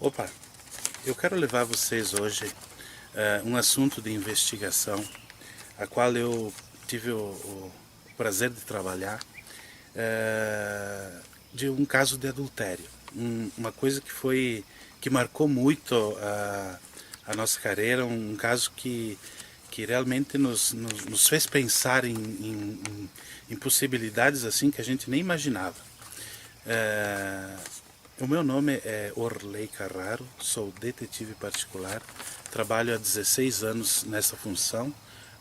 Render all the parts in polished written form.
Opa, eu quero levar a vocês hoje um assunto de investigação, a qual eu tive o prazer de trabalhar, de um caso de adultério. Uma coisa que marcou muito a nossa carreira, um caso que realmente nos fez pensar em possibilidades assim que a gente nem imaginava. O meu nome é Orley Carraro, sou detetive particular, trabalho há 16 anos nessa função,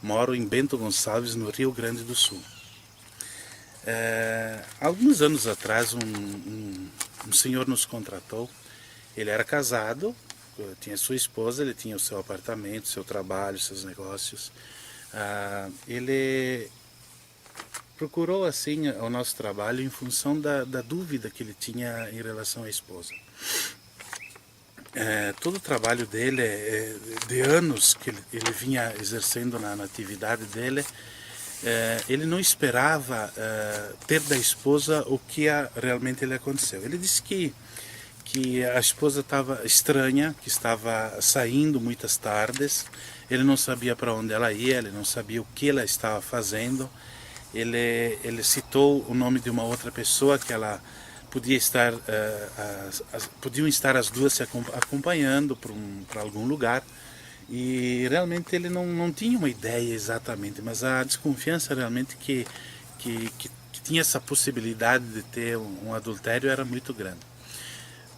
moro em Bento Gonçalves, no Rio Grande do Sul. Alguns anos atrás, um senhor nos contratou. Ele era casado, tinha sua esposa, ele tinha o seu apartamento, seu trabalho, seus negócios. Ele procurou assim o nosso trabalho em função da dúvida que ele tinha em relação à esposa. Todo o trabalho dele, de anos que ele vinha exercendo na atividade dele, ele não esperava ter da esposa o que realmente lhe aconteceu. Ele disse que a esposa estava estranha, que estava saindo muitas tardes, ele não sabia para onde ela ia, ele não sabia o que ela estava fazendo. Ele citou o nome de uma outra pessoa que ela podia estar, podiam estar as duas se acompanhando para algum lugar, e realmente ele não tinha uma ideia exatamente, mas a desconfiança realmente que tinha essa possibilidade de ter um adultério era muito grande.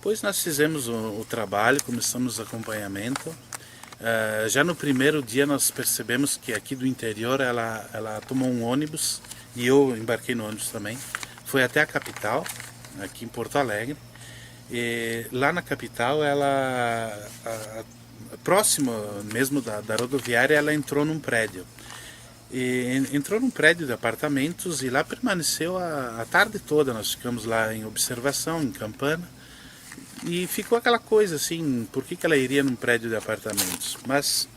Pois nós fizemos o trabalho, começamos o acompanhamento. Já no primeiro dia nós percebemos que aqui do interior ela tomou um ônibus, e eu embarquei no ônibus também. Foi até a capital, aqui em Porto Alegre. E lá na capital, próximo mesmo da rodoviária, ela entrou num prédio. E entrou num prédio de apartamentos e lá permaneceu a tarde toda. Nós ficamos lá em observação, em campana. E ficou aquela coisa assim, por que ela iria num prédio de apartamentos? Mas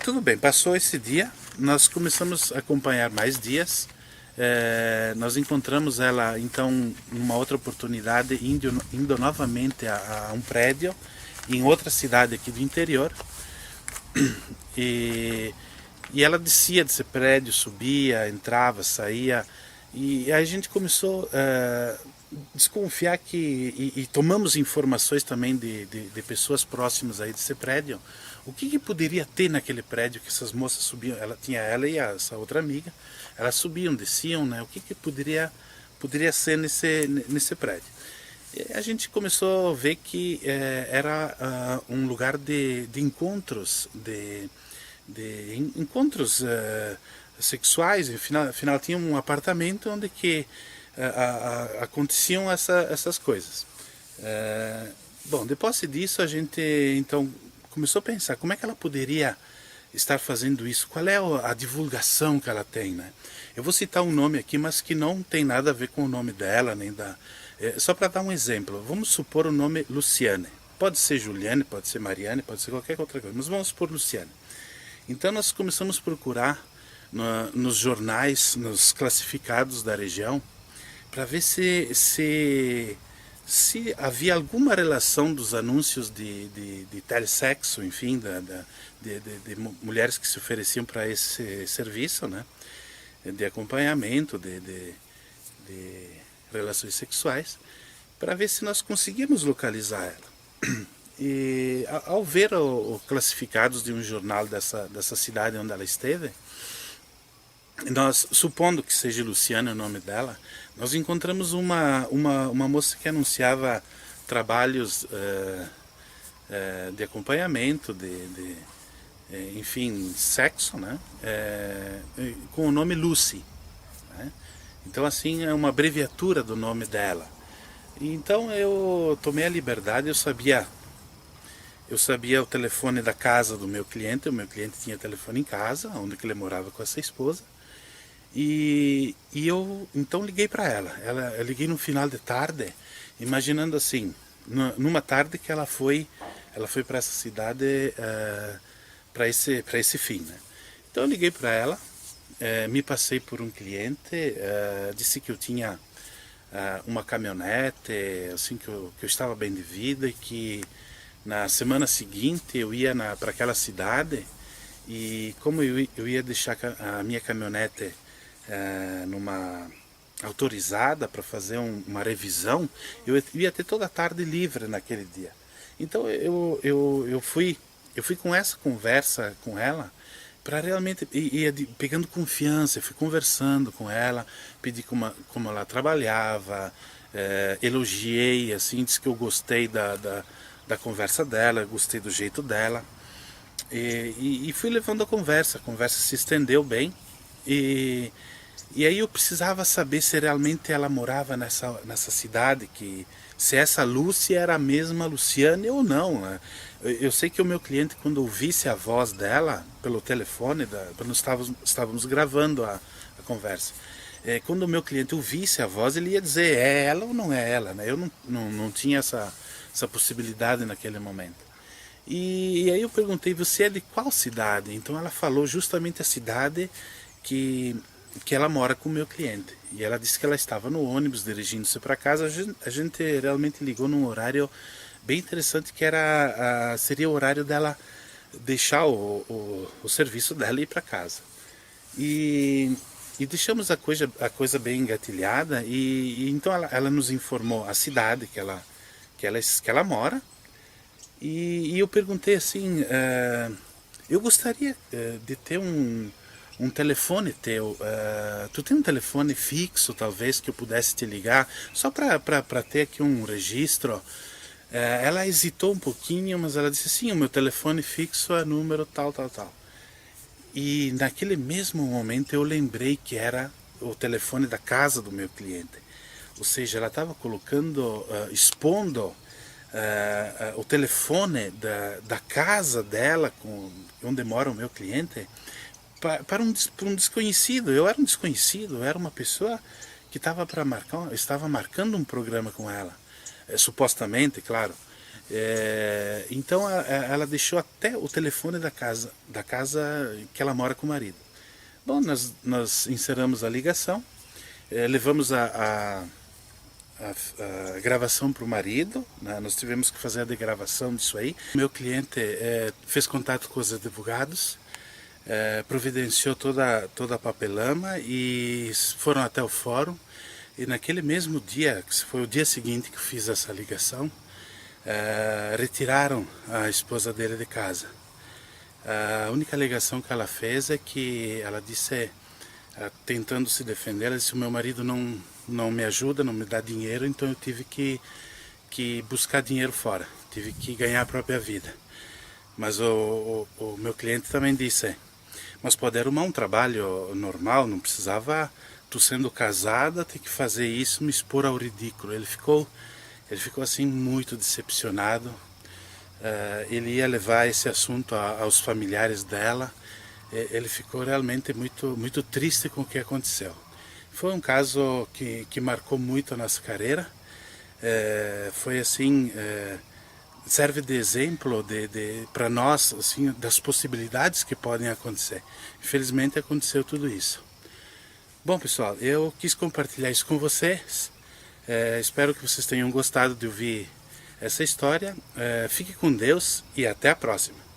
tudo bem, passou esse dia, nós começamos a acompanhar mais dias. Nós encontramos ela então numa outra oportunidade indo novamente a um prédio em outra cidade aqui do interior. E ela descia desse prédio, subia, entrava, saía, e aí a gente começou desconfiar e tomamos informações também de pessoas próximas aí desse prédio. O que poderia ter naquele prédio que essas moças subiam? Ela e essa outra amiga, elas subiam, desciam, né? O que poderia ser nesse prédio? E a gente começou a ver que era um lugar de encontros, de encontros sexuais. Afinal tinha um apartamento onde que aconteciam essas coisas. Bom, depois disso a gente então começou a pensar como é que ela poderia estar fazendo isso, qual é a divulgação que ela tem, né? Eu vou citar um nome aqui, mas que não tem nada a ver com o nome dela, nem da... só para dar um exemplo, vamos supor o nome Luciane. Pode ser Juliane, pode ser Mariane, pode ser qualquer outra coisa, mas vamos supor Luciane. Então nós começamos a procurar nos jornais, nos classificados da região, para ver se havia alguma relação dos anúncios de telesexo, enfim, de mulheres que se ofereciam para esse serviço, né, de acompanhamento, de relações sexuais, para ver se nós conseguíamos localizar ela. E ao ver o classificados de um jornal dessa cidade onde ela esteve, nós, supondo que seja Luciana o nome dela, nós encontramos uma moça que anunciava trabalhos de acompanhamento, enfim, sexo, né? Com o nome Lucy, né? Então assim, é uma abreviatura do nome dela. Então eu tomei a liberdade, eu sabia o telefone da casa do meu cliente. O meu cliente tinha telefone em casa, onde ele morava com essa esposa. E eu então liguei para ela. Eu liguei no final de tarde, imaginando assim, numa tarde que ela foi para essa cidade para esse fim, né? Então eu liguei para ela, me passei por um cliente, disse que eu tinha uma caminhonete, assim, que eu estava bem de vida, e que na semana seguinte eu ia para aquela cidade, e como eu ia deixar a minha caminhonete numa autorizada para fazer uma revisão, eu ia ter toda a tarde livre naquele dia. Então eu fui com essa conversa com ela, para realmente ia pegando confiança. Eu fui conversando com ela, pedi como ela trabalhava, elogiei, assim, disse que eu gostei da conversa dela, gostei do jeito dela, e fui levando a conversa se estendeu bem, e aí eu precisava saber se realmente ela morava nessa cidade, se essa Lúcia era a mesma Luciane ou não, né? Eu sei que o meu cliente, quando ouvisse a voz dela pelo telefone, nós estávamos gravando a conversa, quando o meu cliente ouvisse a voz, ele ia dizer, é ela ou não é ela, né? Eu não tinha essa possibilidade naquele momento. E aí eu perguntei, você é de qual cidade? Então ela falou justamente a cidade que ela mora com o meu cliente. E ela disse que ela estava no ônibus dirigindo-se para casa. A gente realmente ligou num horário bem interessante, que seria o horário dela deixar o serviço dela e ir para casa. E deixamos a coisa bem engatilhada, e então ela nos informou a cidade que ela mora, e eu perguntei assim, eu gostaria de ter um telefone teu, tu tem um telefone fixo talvez que eu pudesse te ligar, só para ter aqui um registro? Ela hesitou um pouquinho, mas ela disse sim, o meu telefone fixo é número tal, tal, tal. E naquele mesmo momento eu lembrei que era o telefone da casa do meu cliente. Ou seja, ela estava colocando, expondo o telefone da casa dela, onde mora o meu cliente, para um desconhecido. Eu era um desconhecido, eu era uma pessoa que estava marcando um programa com ela, supostamente, claro. Então ela deixou até o telefone da casa que ela mora com o marido. Bom, nós encerramos a ligação, levamos a gravação para o marido, né? Nós tivemos que fazer a degravação disso aí. Meu cliente fez contato com os advogados, providenciou toda a papelama, e foram até o fórum. E naquele mesmo dia, que foi o dia seguinte que eu fiz essa ligação, retiraram a esposa dele de casa. A única alegação que ela fez é que ela disse, tentando se defender, ela disse: o meu marido não me ajuda, não me dá dinheiro, então eu tive que buscar dinheiro fora, tive que ganhar a própria vida. Mas o meu cliente também disse, mas pode arrumar um trabalho normal, não precisava, tu sendo casada, ter que fazer isso, me expor ao ridículo. Ele ficou assim muito decepcionado. Ele ia levar esse assunto aos familiares dela. Ele ficou realmente muito, muito triste com o que aconteceu. Foi um caso que marcou muito a nossa carreira. Foi assim, serve de exemplo para nós, assim, das possibilidades que podem acontecer. Infelizmente aconteceu tudo isso. Bom, pessoal, eu quis compartilhar isso com vocês. Espero que vocês tenham gostado de ouvir essa história. Fique com Deus e até a próxima.